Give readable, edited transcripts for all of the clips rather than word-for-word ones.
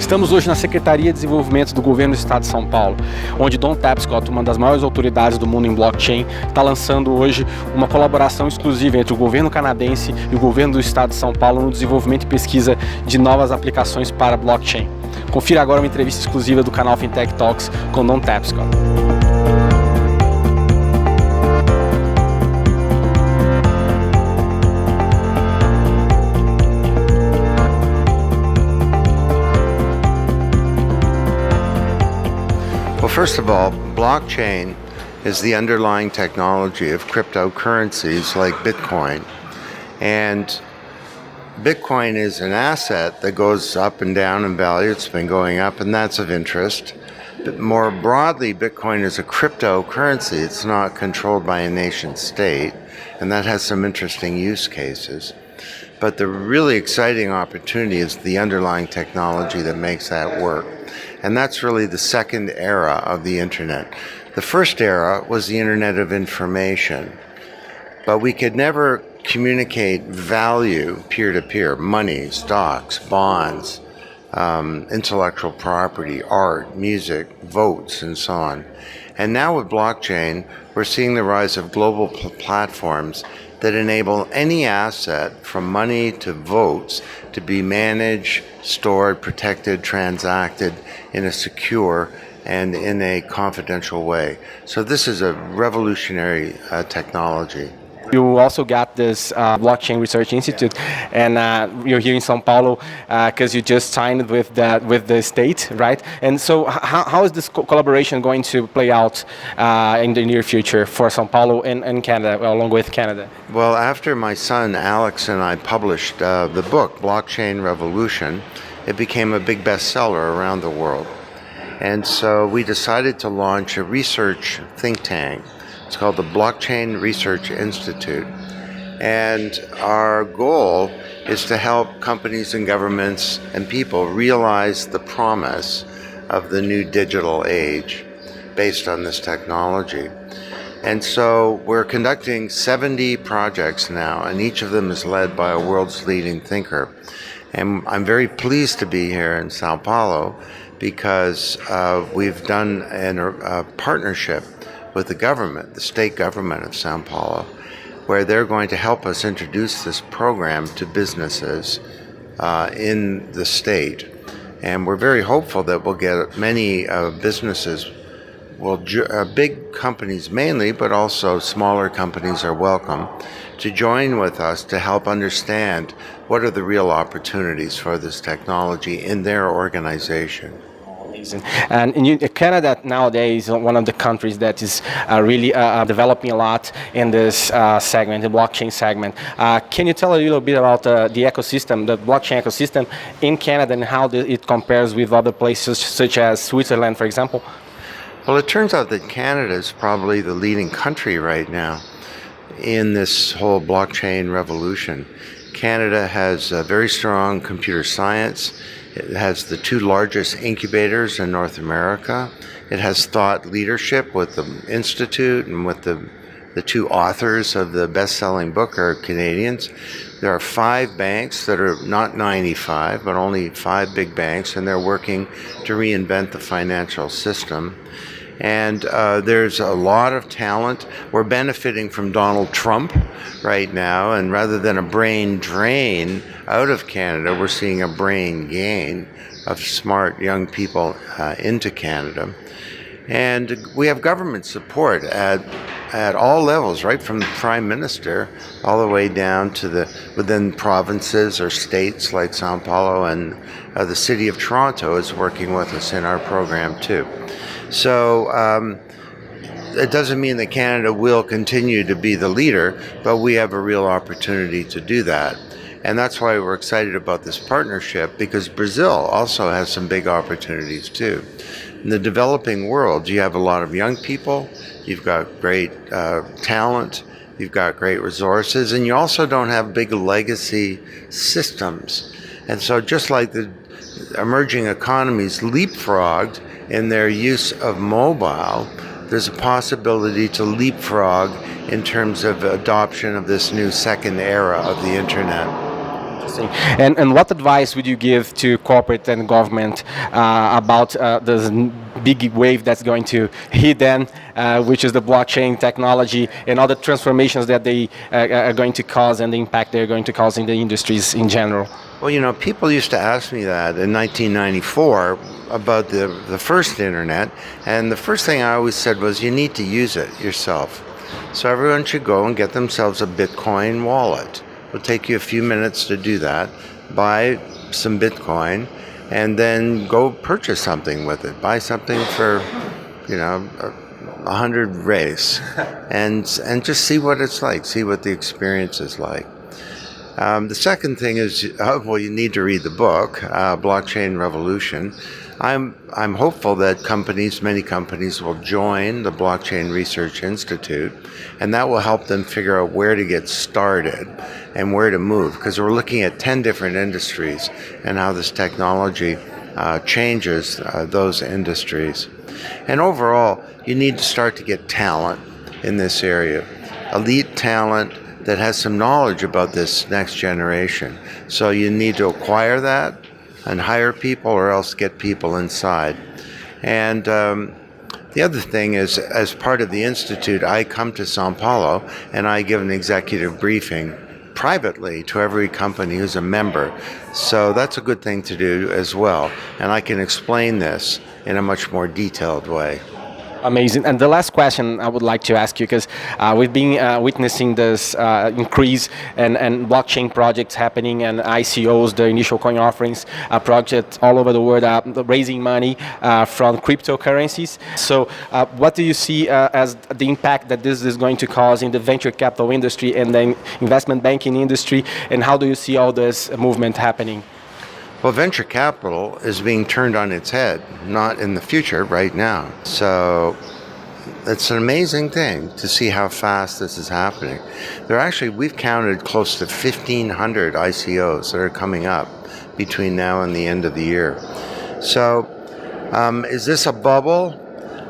Estamos hoje na Secretaria de Desenvolvimento do Governo do Estado de São Paulo, onde Don Tapscott, uma das maiores autoridades do mundo em blockchain, está lançando hoje uma colaboração exclusiva entre o governo canadense e o governo do Estado de São Paulo no desenvolvimento e pesquisa de novas aplicações para blockchain. Confira agora uma entrevista exclusiva do canal Fintech Talks com Don Tapscott. Well, first of all, blockchain is the underlying technology of cryptocurrencies like Bitcoin. And Bitcoin is an asset that goes up and down in value. It's been going up, and that's of interest. But more broadly, Bitcoin is a cryptocurrency. It's not controlled by a nation state, and that has some interesting use cases. But the really exciting opportunity is the underlying technology that makes that work. And that's really the second era of the internet. The first era was the internet of information, but we could never communicate value peer-to-peer, money, stocks, bonds, intellectual property, art, music, votes, and so on. And now with blockchain, we're seeing the rise of global platforms that enable any asset, from money to votes, to be managed, stored, protected, transacted in a secure and in a confidential way. So this is a revolutionary technology. You also got this Blockchain Research Institute, and you're here in São Paulo because you just signed with the state, right? And so how is this collaboration going to play out in the near future for São Paulo and Canada, along with Canada? Well, after my son Alex and I published the book, Blockchain Revolution, it became a big bestseller around the world. And so we decided to launch a research think tank. It's called the Blockchain Research Institute. And our goal is to help companies and governments and people realize the promise of the new digital age based on this technology. And so we're conducting 70 projects now, and each of them is led by a world's leading thinker. And I'm very pleased to be here in Sao Paulo because we've done a partnership with the government, the state government of Sao Paulo, where they're going to help us introduce this program to businesses in the state. And we're very hopeful that we'll get many businesses, big companies mainly, but also smaller companies are welcome to join with us to help understand what are the real opportunities for this technology in their organization. And Canada nowadays is one of the countries that is really developing a lot in this segment, the blockchain segment. Can you tell a little bit about the ecosystem, the blockchain ecosystem in Canada, and how it compares with other places such as Switzerland, for example? Well, it turns out that Canada is probably the leading country right now in this whole blockchain revolution. Canada has very strong computer science. It has the two largest incubators in North America. It has thought leadership with the Institute, and with the two authors of the best-selling book are Canadians. There are 5 banks that are not 95, but only 5 big banks, and they're working to reinvent the financial system. And there's a lot of talent. We're benefiting from Donald Trump right now, and rather than a brain drain out of Canada, we're seeing a brain gain of smart young people into Canada. And we have government support at all levels, right from the Prime Minister all the way down to within provinces or states like São Paulo, and the City of Toronto is working with us in our program too. So it doesn't mean that Canada will continue to be the leader, but we have a real opportunity to do that. And that's why we're excited about this partnership, because Brazil also has some big opportunities too. In the developing world, you have a lot of young people, you've got great talent, you've got great resources, and you also don't have big legacy systems. And so just like the emerging economies leapfrogged in their use of mobile, there's a possibility to leapfrog in terms of adoption of this new second era of the internet. And what advice would you give to corporate and government about this big wave that's going to hit them, which is the blockchain technology and all the transformations that they are going to cause and the impact they're going to cause in the industries in general? Well, you know, people used to ask me that in 1994 about the first internet, and the first thing I always said was you need to use it yourself. So everyone should go and get themselves a Bitcoin wallet. It'll take you a few minutes to do that. Buy some Bitcoin and then go purchase something with it. Buy something for, you know, 100 race and just see what it's like, see what the experience is like. The second thing is, well, you need to read the book, Blockchain Revolution. I'm hopeful that many companies will join the Blockchain Research Institute, and that will help them figure out where to get started and where to move, because we're looking at 10 different industries and how this technology changes those industries. And overall, you need to start to get talent in this area, elite talent that has some knowledge about this next generation. So you need to acquire that and hire people, or else get people inside. And the other thing is, as part of the Institute, I come to Sao Paulo and I give an executive briefing privately to every company who's a member. So that's a good thing to do as well. And I can explain this in a much more detailed way. Amazing. And the last question I would like to ask you, because we've been witnessing this increase and blockchain projects happening, and ICOs, the initial coin offerings, projects all over the world raising money from cryptocurrencies. So what do you see as the impact that this is going to cause in the venture capital industry and the investment banking industry, and how do you see all this movement happening? Well, venture capital is being turned on its head, not in the future, right now. So it's an amazing thing to see how fast this is happening. We've counted close to 1,500 ICOs that are coming up between now and the end of the year. So is this a bubble?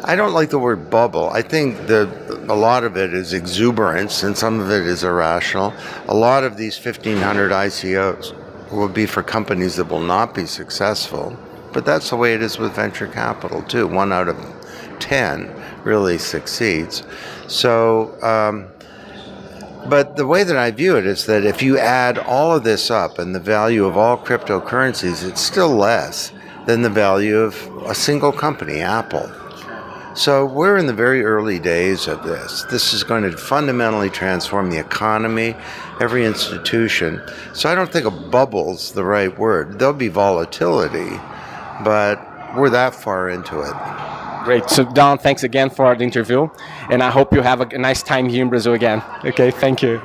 I don't like the word bubble. I think a lot of it is exuberance and some of it is irrational. A lot of these 1,500 ICOs will be for companies that will not be successful, but that's the way it is with venture capital too. 1 out of 10 really succeeds. So, but the way that I view it is that if you add all of this up and the value of all cryptocurrencies, it's still less than the value of a single company, Apple. So we're in the very early days of this. This is going to fundamentally transform the economy, every institution. So I don't think a bubble's the right word. There'll be volatility, but we're that far into it. Great. So Don, thanks again for the interview, and I hope you have a nice time here in Brazil again. Okay, thank you.